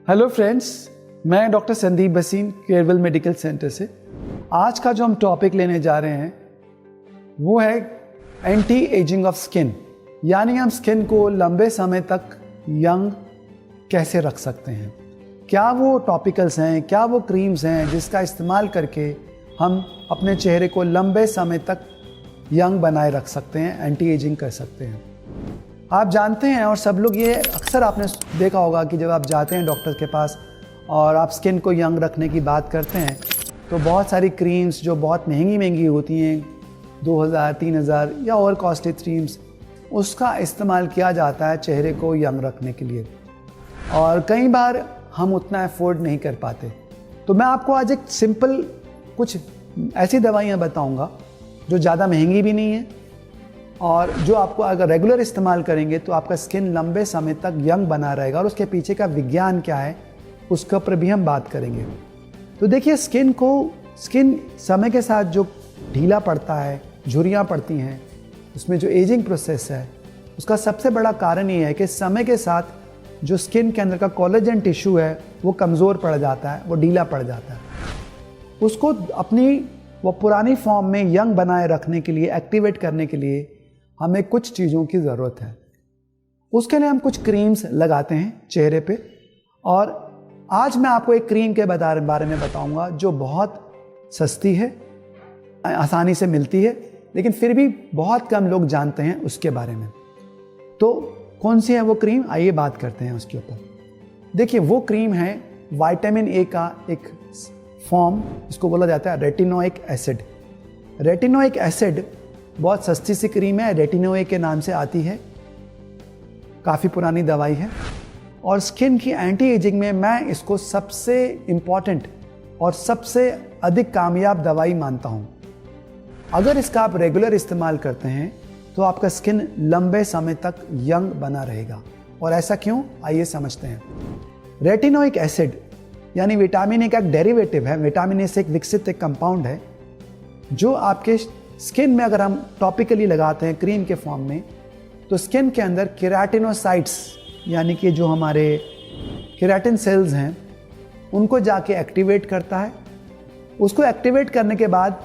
Hello friends, मैं doctor Sandeep Bhasin Kerwal medical centre से। आज का जो हम टॉपिक लेने जा रहे हैं वो है एंटी एजिंग ऑफ स्किन, यानी हम स्किन को लंबे समय तक यंग कैसे रख सकते हैं। क्या वो टॉपिकल्स हैं, क्या वो क्रीम्स हैं जिसका इस्तेमाल करके हम अपने चेहरे को लंबे समय तक यंग बनाए रख सकते हैं, एंटी एजिंग कर सकते हैं। आप जानते हैं और सब लोग ये अक्सर आपने देखा होगा कि जब आप जाते हैं डॉक्टर के पास और आप स्किन को यंग रखने की बात करते हैं तो बहुत सारी क्रीम्स जो बहुत महंगी होती हैं, 2000, 3000 या और कॉस्टली क्रीम्स, उसका इस्तेमाल किया जाता है चेहरे को यंग रखने के लिए, और कई बार हम उतना अफोर्ड नहीं कर पाते। तो मैं आपको आज एक सिंपल कुछ ऐसी दवाइयाँ बताऊँगा जो ज़्यादा महंगी भी नहीं है और जो आपको अगर रेगुलर इस्तेमाल करेंगे तो आपका स्किन लंबे समय तक यंग बना रहेगा, और उसके पीछे का विज्ञान क्या है उसके ऊपर भी हम बात करेंगे। तो देखिए, स्किन समय के साथ जो ढीला पड़ता है, झुर्रियाँ पड़ती हैं, उसमें जो एजिंग प्रोसेस है उसका सबसे बड़ा कारण ये है कि समय के साथ जो स्किन के अंदर का कोलेजन टिश्यू है वो कमज़ोर पड़ जाता है, वो ढीला पड़ जाता है। उसको अपनी वो पुरानी फॉर्म में यंग बनाए रखने के लिए, एक्टिवेट करने के लिए हमें कुछ चीज़ों की ज़रूरत है। उसके लिए हम कुछ क्रीम्स लगाते हैं चेहरे पे, और आज मैं आपको एक क्रीम के बारे में बताऊंगा जो बहुत सस्ती है, आसानी से मिलती है, लेकिन फिर भी बहुत कम लोग जानते हैं उसके बारे में। तो कौन सी है वो क्रीम, आइए बात करते हैं उसके ऊपर। देखिए, वो क्रीम है विटामिन ए का एक फॉर्म, इसको बोला जाता है रेटिनोइक एसिड। रेटिनोइक एसिड बहुत सस्ती सी क्रीम है, रेटिनोए के नाम से आती है, काफ़ी पुरानी दवाई है, और स्किन की एंटी एजिंग में मैं इसको सबसे इम्पॉर्टेंट और सबसे अधिक कामयाब दवाई मानता हूँ। अगर इसका आप रेगुलर इस्तेमाल करते हैं तो आपका स्किन लंबे समय तक यंग बना रहेगा। और ऐसा क्यों, आइए समझते हैं। रेटिनोइक एसिड यानी विटामिन ए का एक डेरिवेटिव है। विटामिन ए से एक विकसित एक कंपाउंड है जो आपके स्किन में अगर हम टॉपिकली लगाते हैं क्रीम के फॉर्म में, तो स्किन के अंदर केराटिनोसाइट्स यानी कि जो हमारे केराटिन सेल्स हैं उनको जाके एक्टिवेट करता है। उसको एक्टिवेट करने के बाद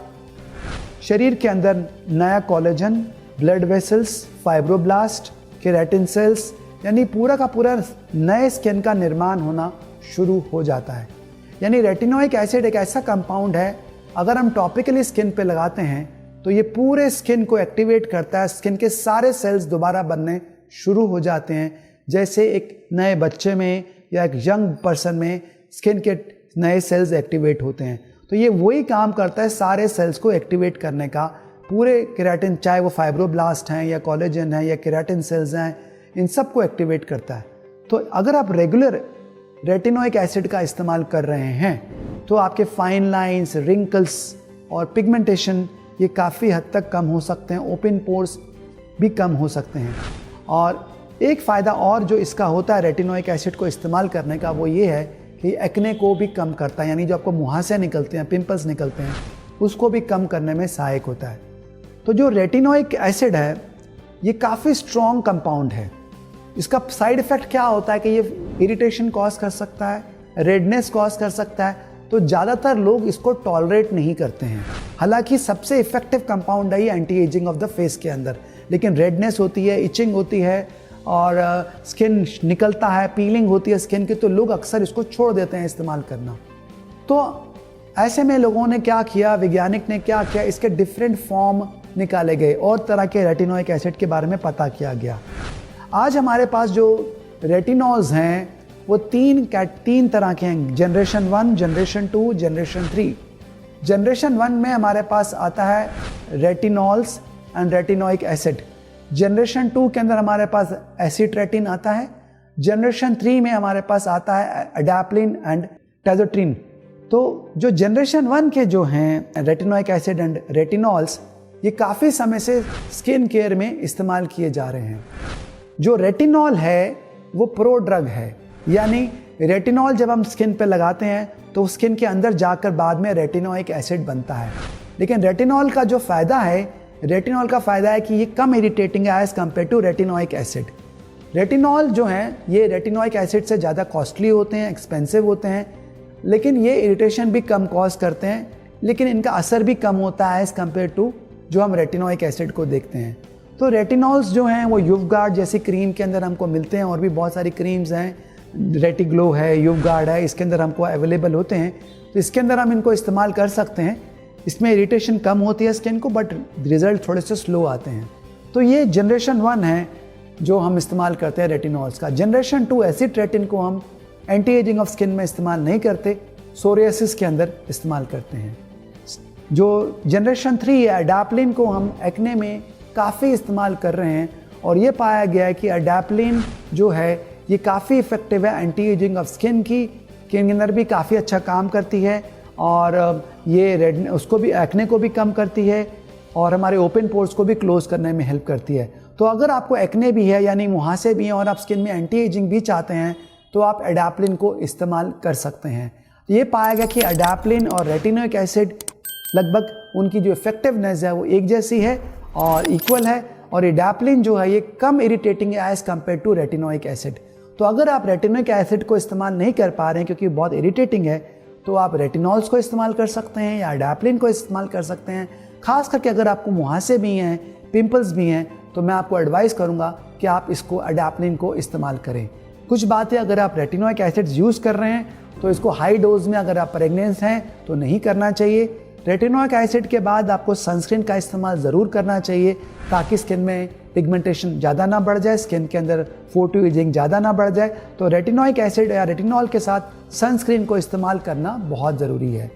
शरीर के अंदर नया collagen, blood vessels, fibroblast, keratin cells यानी पूरा का पूरा नए स्किन का निर्माण होना शुरू हो जाता है। यानी रेटिनोइक एसिड एक ऐसा कंपाउंड है, अगर हम टॉपिकली स्किन पे लगाते हैं तो ये पूरे स्किन को एक्टिवेट करता है। स्किन के सारे सेल्स दोबारा बनने शुरू हो जाते हैं, जैसे एक नए बच्चे में या एक यंग पर्सन में स्किन के नए सेल्स एक्टिवेट होते हैं। तो ये वही काम करता है सारे सेल्स को एक्टिवेट करने का। पूरे केराटिन, चाहे वो फाइब्रोब्लास्ट हैं या कोलेजन है या केराटिन सेल्स हैं, इन सब को एक्टिवेट करता है। तो अगर आप रेगुलर रेटिनोइक एसिड का इस्तेमाल कर रहे हैं तो आपके फाइन लाइंस, रिंकल्स और पिगमेंटेशन ये काफ़ी हद तक कम हो सकते हैं, ओपन पोर्स भी कम हो सकते हैं। और एक फ़ायदा और जो इसका होता है रेटिनोइक एसिड को इस्तेमाल करने का, वो ये है कि एक्ने को भी कम करता है, यानी जो आपको मुहासे निकलते हैं, पिंपल्स निकलते हैं, उसको भी कम करने में सहायक होता है। तो जो रेटिनोइक एसिड है ये काफ़ी स्ट्रॉन्ग कंपाउंड है। इसका साइड इफ़ेक्ट क्या होता है कि ये इरिटेशन कॉज कर सकता है, रेडनेस कॉज कर सकता है, तो ज़्यादातर लोग इसको टॉलरेट नहीं करते हैं। हालांकि सबसे इफेक्टिव कंपाउंड है ये anti ageing of the face के अंदर, लेकिन रेडनेस होती है, इचिंग होती है और स्किन निकलता है, पीलिंग होती है स्किन की, तो लोग अक्सर इसको छोड़ देते हैं इस्तेमाल करना। तो ऐसे में लोगों ने क्या किया, वैज्ञानिक ने क्या किया, इसके डिफरेंट फॉर्म निकाले गए और तरह के रेटिनोइक एसिड के बारे में पता किया गया। आज हमारे पास जो रेटिनॉल्स हैं वो तीन तरह के हैं, जनरेशन 1, जनरेशन 2, जनरेशन 3। जनरेशन 1 में हमारे पास आता है retinols and retinoic acid. Generation 2 के अंदर हमारे पास एसिट्रेटिन आता है। जनरेशन 3 में हमारे पास आता है एडाप्लिन एंड टाजोट्रिन। तो जो जनरेशन 1 के जो हैं रेटिनोइक एसिड एंड रेटिनॉल्स, ये काफ़ी समय से स्किन केयर में इस्तेमाल किए जा रहे हैं। जो रेटिनॉल है वो प्रो ड्रग है, यानी रेटिनॉल जब हम स्किन पे लगाते हैं तो स्किन के अंदर जाकर बाद में रेटिनोइक एसिड बनता है। लेकिन रेटिनॉल का जो फ़ायदा है, रेटिनॉल का फ़ायदा है कि ये कम इरिटेटिंग है as compare to retinoic acid. Retinol जो हैं ये रेटिनोइक एसिड से ज़्यादा कॉस्टली होते हैं, एक्सपेंसिव होते हैं, लेकिन ये इरिटेशन भी कम कॉज करते हैं, लेकिन इनका असर भी कम होता है एज़ कम्पेयर टू जो हम रेटिनोइक एसिड को देखते हैं। तो रेटिनॉल्स जो हैं वो यूवगार्ड जैसी क्रीम के अंदर हमको मिलते हैं, और भी बहुत सारी क्रीम्स हैं, रेटिग्लो है, यूवगार्ड है, इसके अंदर हमको अवेलेबल होते हैं। तो इसके अंदर हम इनको इस्तेमाल कर सकते हैं। इसमें इरिटेशन कम होती है स्किन को, बट रिजल्ट थोड़े से स्लो आते हैं। तो ये जनरेशन 1 है जो हम इस्तेमाल करते हैं रेटिनॉल्स का। जनरेशन 2 एसिड रेटिन को हम एंटी एजिंग ऑफ स्किन में इस्तेमाल नहीं करते, सोरियासिस के अंदर इस्तेमाल करते हैं। जो जनरेशन 3 है अडैप्लिन को हम एक्ने में काफ़ी इस्तेमाल कर रहे हैं, और ये पाया गया है कि अडैप्लिन जो है ये काफ़ी इफ़ेक्टिव है एंटी एजिंग ऑफ स्किन के अंदर भी काफ़ी अच्छा काम करती है, और ये उसको भी एक्ने को भी कम करती है, और हमारे ओपन पोर्स को भी क्लोज करने में हेल्प करती है। तो अगर आपको एक्ने भी है यानी मुहासे भी हैं और आप स्किन में एंटी एजिंग भी चाहते हैं तो आप अडैप्लिन को इस्तेमाल कर सकते हैं। ये पाया गया कि अडैप्लिन और रेटिनोइक एसिड लगभग उनकी जो इफेक्टिवनेस है वो एक जैसी है और इक्वल है, और अडैप्लिन जो है ये कम इरिटेटिंग है as compare to retinoic acid. तो अगर आप रेटिनोइक एसिड को इस्तेमाल नहीं कर पा रहे हैं क्योंकि बहुत इरिटेटिंग है, तो आप रेटिनॉल्स को इस्तेमाल कर सकते हैं या अडैप्लिन को इस्तेमाल कर सकते हैं। खास करके अगर आपको मुहासे भी हैं, पिंपल्स भी हैं, तो मैं आपको एडवाइस करूंगा कि आप इसको अडैप्लिन को इस्तेमाल करें। कुछ बातें, अगर आप रेटिनोइक एसिड्स यूज़ कर रहे हैं तो इसको हाई डोज में, अगर आप प्रेग्नेंट हैं तो नहीं करना चाहिए। रेटिनोइक एसिड के बाद आपको सनस्क्रीन का इस्तेमाल ज़रूर करना चाहिए ताकि स्किन में पिगमेंटेशन ज़्यादा ना बढ़ जाए, स्किन के अंदर फोटो एजिंग ज़्यादा ना बढ़ जाए। तो रेटिनोइक एसिड या रेटिनॉल के साथ सनस्क्रीन को इस्तेमाल करना बहुत ज़रूरी है।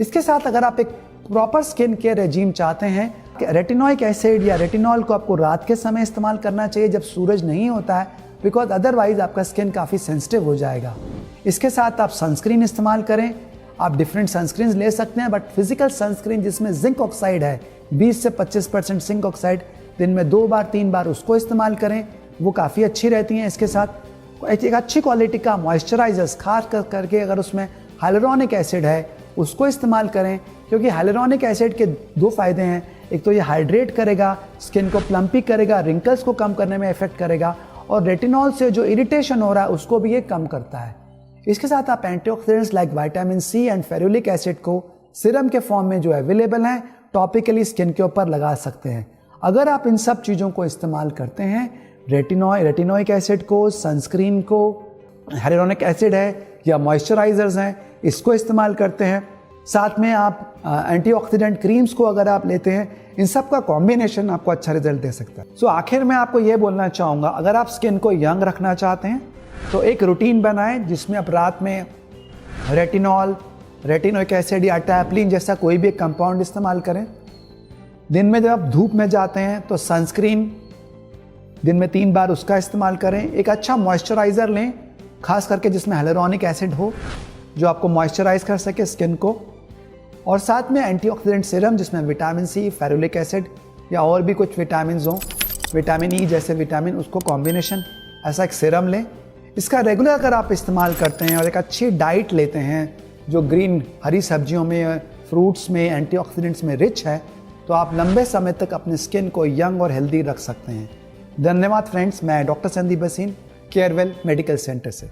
इसके साथ अगर आप एक प्रॉपर स्किन केयर रेजीम चाहते हैं, रेटिनोइक एसिड या रेटिनॉल को आपको रात के समय इस्तेमाल करना चाहिए जब सूरज नहीं होता है, बिकॉज अदरवाइज आपका स्किन काफ़ी सेंसिटिव हो जाएगा। इसके साथ आप सनस्क्रीन इस्तेमाल करें। आप डिफरेंट सनस्क्रीन ले सकते हैं, बट फिजिकल सनस्क्रीन जिसमें जिंक ऑक्साइड है 20 से 25% जिंक ऑक्साइड, दिन में 2 बार 3 बार उसको इस्तेमाल करें, वो काफ़ी अच्छी रहती हैं। इसके साथ एक अच्छी क्वालिटी का मॉइस्चराइजर्स, खास करके अगर उसमें हाइलुरोनिक एसिड है उसको इस्तेमाल करें, क्योंकि हाइलुरोनिक एसिड के 2 फ़ायदे हैं। एक तो ये हाइड्रेट करेगा, स्किन को प्लम्पी करेगा, रिंकल्स को कम करने में इफेक्ट करेगा, और रेटिनॉल से जो इरिटेशन हो रहा है उसको भी ये कम करता है। इसके साथ आप antioxidants like vitamin C and ferulic acid को सीरम के फॉर्म में जो अवेलेबल हैं टॉपिकली स्किन के ऊपर लगा सकते हैं। अगर आप इन सब चीज़ों को इस्तेमाल करते हैं, रेटिनोइक एसिड को, सनस्क्रीन को, हाइलुरोनिक एसिड है या मॉइस्चराइजर्स हैं, इसको इस्तेमाल करते हैं, साथ में आप एंटीऑक्सीडेंट क्रीम्स को अगर आप लेते हैं, इन सब का कॉम्बिनेशन आपको अच्छा रिजल्ट दे सकता है। सो आखिर में आपको ये बोलना चाहूँगा, अगर आप स्किन को यंग रखना चाहते हैं तो एक रूटीन बनाएं जिसमें आप रात में रेटिनॉल, रेटिनोइक एसिड या अडैप्लिन जैसा कोई भी एक कंपाउंड इस्तेमाल करें। दिन में जब आप धूप में जाते हैं तो सनस्क्रीन दिन में 3 बार उसका इस्तेमाल करें। एक अच्छा मॉइस्चराइज़र लें, खास करके जिसमें हाइलुरोनिक एसिड हो, जो आपको मॉइस्चराइज कर सके स्किन को, और साथ में एंटीऑक्सीडेंट सीरम जिसमें विटामिन सी, फेरुलिक एसिड या और भी कुछ विटामिन हो, विटामिन ई जैसे विटामिन, उसको कॉम्बिनेशन ऐसा एक सीरम लें। इसका रेगुलर अगर आप इस्तेमाल करते हैं और एक अच्छी डाइट लेते हैं जो ग्रीन हरी सब्जियों में, फ्रूट्स में, एंटीऑक्सीडेंट्स में रिच है, तो आप लंबे समय तक अपने स्किन को यंग और हेल्दी रख सकते हैं। धन्यवाद फ्रेंड्स, मैं doctor Sandeep Bhasin, Carewell medical centre से।